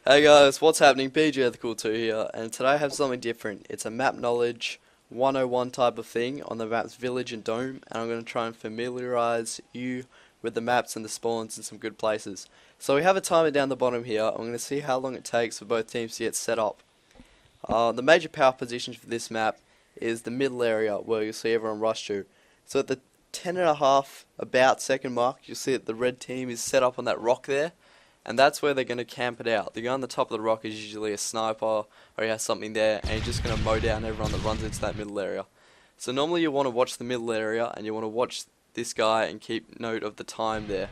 Hey guys, what's happening? BJ the Cool 2 here, and today I have something different. It's a map knowledge 101 type of thing on the maps Village and Dome, and I'm going to try and familiarize you with the maps and the spawns in some good places. So we have a timer down the bottom here. I'm going to see how long it takes for both teams to get set up. The major power positions for this map is the middle area where you'll see everyone rush to. So at the 10.5 about second mark, you'll see that the red team is set up on that rock there. And that's where they're going to camp it out. The guy on the top of the rock is usually a sniper, or he has something there, and he's just going to mow down everyone that runs into that middle area. So normally you want to watch the middle area, and you want to watch this guy and keep note of the time there.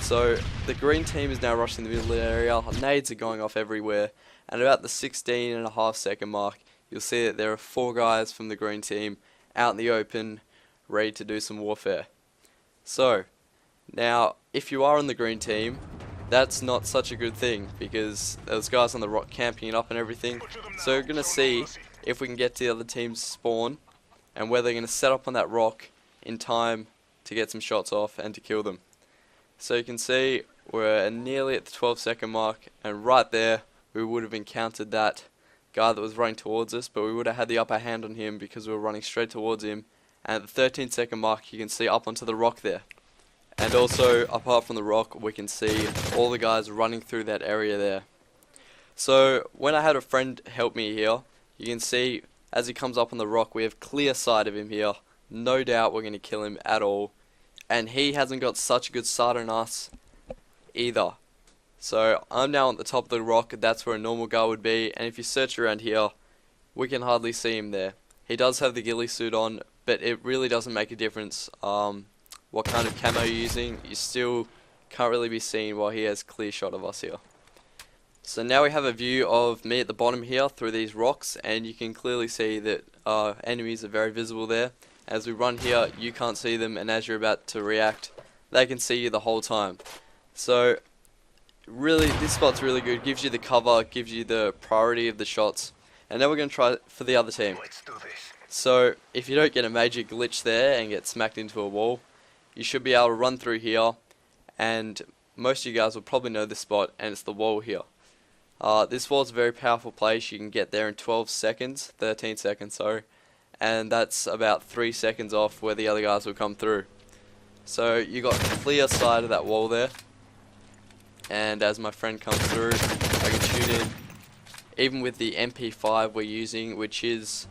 So the green team is now rushing the middle area, nades are going off everywhere, and about the 16.5 second mark, you'll see that there are 4 guys from the green team out in the open, ready to do some warfare. So, now, if you are on the green team, that's not such a good thing, because those guys on the rock camping it up and everything. So we're going to see if we can get to the other team's spawn, and whether they're going to set up on that rock in time to get some shots off and to kill them. So you can see we're nearly at the 12-second mark, and right there we would have encountered that guy that was running towards us, but we would have had the upper hand on him because we were running straight towards him. And at the 13-second mark you can see up onto the rock there. And also, apart from the rock, we can see all the guys running through that area there. So, when I had a friend help me here, you can see, as he comes up on the rock, we have clear sight of him here. No doubt we're going to kill him at all. And he hasn't got such a good sight on us either. So, I'm now on the top of the rock, that's where a normal guy would be. And if you search around here, we can hardly see him there. He does have the ghillie suit on, but it really doesn't make a difference. What kind of camo you're using, you still can't really be seen while he has clear shot of us here. So now we have a view of me at the bottom here through these rocks, and you can clearly see that enemies are very visible there. As we run here, you can't see them, and as you're about to react, they can see you the whole time. So really, this spot's really good, gives you the cover, gives you the priority of the shots. And now we're going to try it for the other team. So if you don't get a major glitch there and get smacked into a wall, you should be able to run through here, and most of you guys will probably know this spot, and it's the wall here. This wall is a very powerful place. You can get there in 12 seconds, 13 seconds, sorry, and that's about 3 seconds off where the other guys will come through. So you got clear sight of that wall there, and as my friend comes through, I can shoot in, even with the MP5 we're using, which is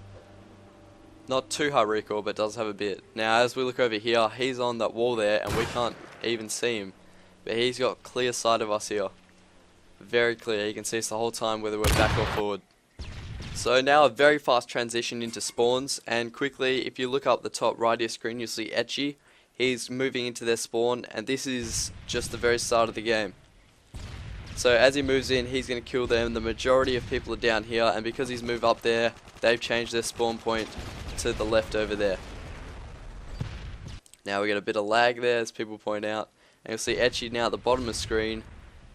not too high recoil, but does have a bit. Now as we look over here, he's on that wall there and we can't even see him, but he's got clear sight of us here, very clear. You can see us the whole time whether we're back or forward. So now a very fast transition into spawns, and quickly, if you look up the top right of your screen, you'll see Etchy. He's moving into their spawn, and this is just the very start of the game. So as he moves in, he's going to kill them. The majority of people are down here, and because he's moved up there, they've changed their spawn point to the left over there. Now we got a bit of lag there, as people point out, and you'll see Etchy now at the bottom of the screen,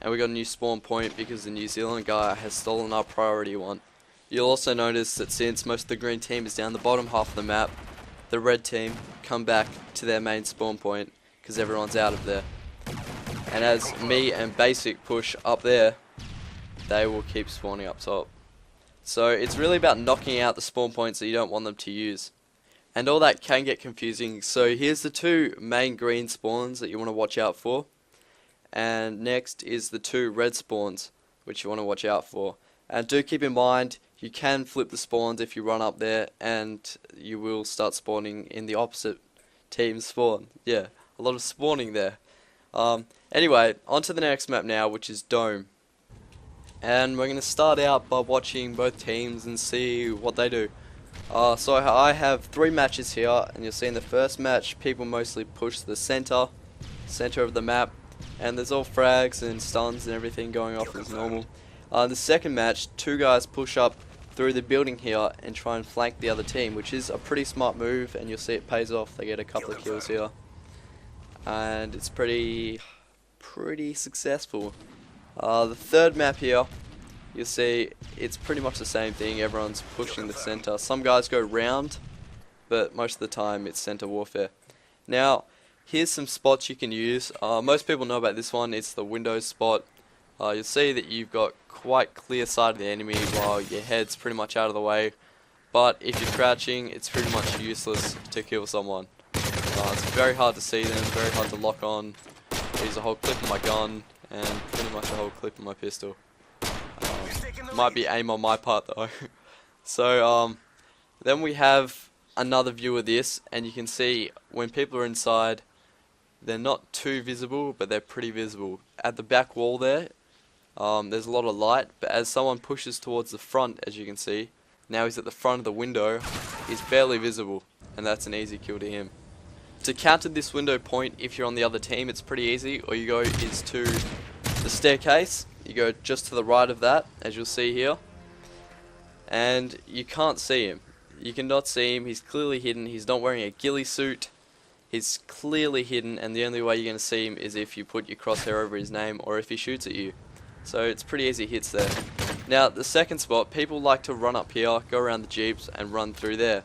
and we got a new spawn point because the New Zealand guy has stolen our priority one. You'll also notice that since most of the green team is down the bottom half of the map, the red team come back to their main spawn point because everyone's out of there. And as me and Basic push up there, they will keep spawning up top. So it's really about knocking out the spawn points that you don't want them to use. And all that can get confusing. So here's the 2 main green spawns that you want to watch out for. And next is the 2 red spawns, which you want to watch out for. And do keep in mind, you can flip the spawns if you run up there, and you will start spawning in the opposite team's spawn. Yeah, a lot of spawning there. Anyway, on to the next map now, which is Dome. And we're going to start out by watching both teams and see what they do. So I have 3 matches here, and you'll see in the first match people mostly push the center of the map, and there's all frags and stuns and everything going off as normal. The second match, 2 guys push up through the building here and try and flank the other team, which is a pretty smart move, and you'll see it pays off. They get a couple of kills here, and it's pretty successful. The third map here, you'll see it's pretty much the same thing. Everyone's pushing the center. Some guys go round, but most of the time it's center warfare. Now, here's some spots you can use. Most people know about this one. It's the Windows spot. you'll see that you've got quite clear sight of the enemy while your head's pretty much out of the way. But if you're crouching, it's pretty much useless to kill someone. It's very hard to see them, very hard to lock on. Use a whole clip of my gun and pretty much a whole clip of my pistol. Might be aim on my part though. So then we have another view of this, and you can see when people are inside, they're not too visible, but they're pretty visible. At the back wall there, there's a lot of light, but as someone pushes towards the front, as you can see, now he's at the front of the window, he's barely visible, and that's an easy kill to him. To counter this window point, if you're on the other team, it's pretty easy. All you go is to the staircase, you go just to the right of that, as you'll see here, and you can't see him. You cannot see him, he's clearly hidden, he's not wearing a ghillie suit, he's clearly hidden, and the only way you're going to see him is if you put your crosshair over his name or if he shoots at you. So it's pretty easy hits there. Now the second spot, people like to run up here, go around the jeeps and run through there.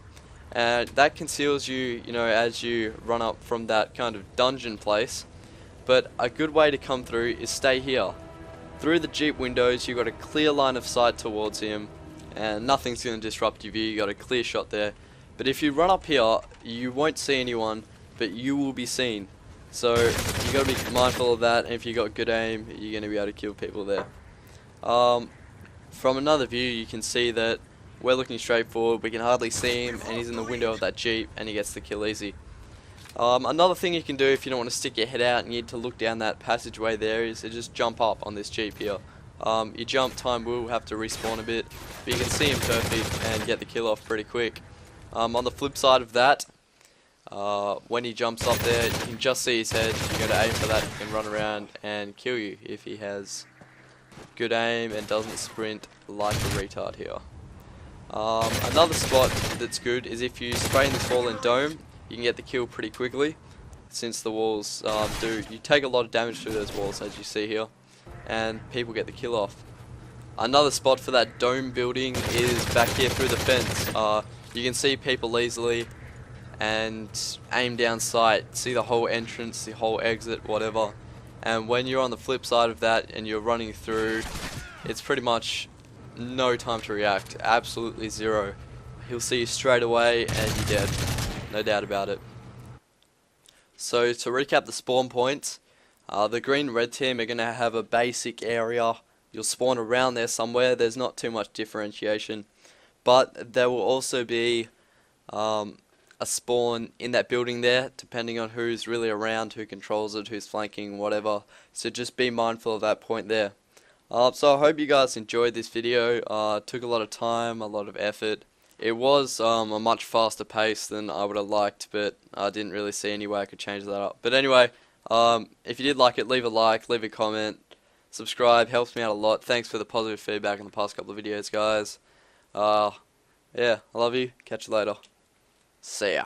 And that conceals you, as you run up from that kind of dungeon place. But a good way to come through is stay here. Through the jeep windows, you've got a clear line of sight towards him, and nothing's going to disrupt your view. You got a clear shot there. But if you run up here, you won't see anyone, but you will be seen. So you got to be mindful of that, and if you got good aim, you're going to be able to kill people there. From another view, you can see that we're looking straight forward, we can hardly see him, and he's in the window of that jeep, and he gets the kill easy. Another thing you can do if you don't want to stick your head out and you need to look down that passageway there is to just jump up on this jeep here. Your jump time will have to respawn a bit, but you can see him perfect and get the kill off pretty quick. On the flip side of that, when he jumps up there, you can just see his head, you got to aim for that, he can run around and kill you if he has good aim and doesn't sprint like a retard here. Another spot that's good is if you spray in this wall and dome, you can get the kill pretty quickly, since the walls you take a lot of damage through those walls, as you see here, and people get the kill off. Another spot for that dome building is back here through the fence. You can see people easily and aim down sight, see the whole entrance, the whole exit, whatever. And when you're on the flip side of that and you're running through, it's pretty much no time to react, absolutely zero. He'll see you straight away and you're dead, no doubt about it. So to recap the spawn points, the green red team are going to have a basic area. You'll spawn around there somewhere, there's not too much differentiation, but there will also be a spawn in that building there, depending on who's really around, who controls it, who's flanking, whatever. So just be mindful of that point there. So I hope you guys enjoyed this video. It took a lot of time, a lot of effort. It was a much faster pace than I would have liked, but I didn't really see any way I could change that up. But anyway, if you did like it, leave a like, leave a comment, subscribe, helps me out a lot. Thanks for the positive feedback in the past couple of videos, guys. Yeah, I love you. Catch you later. See ya.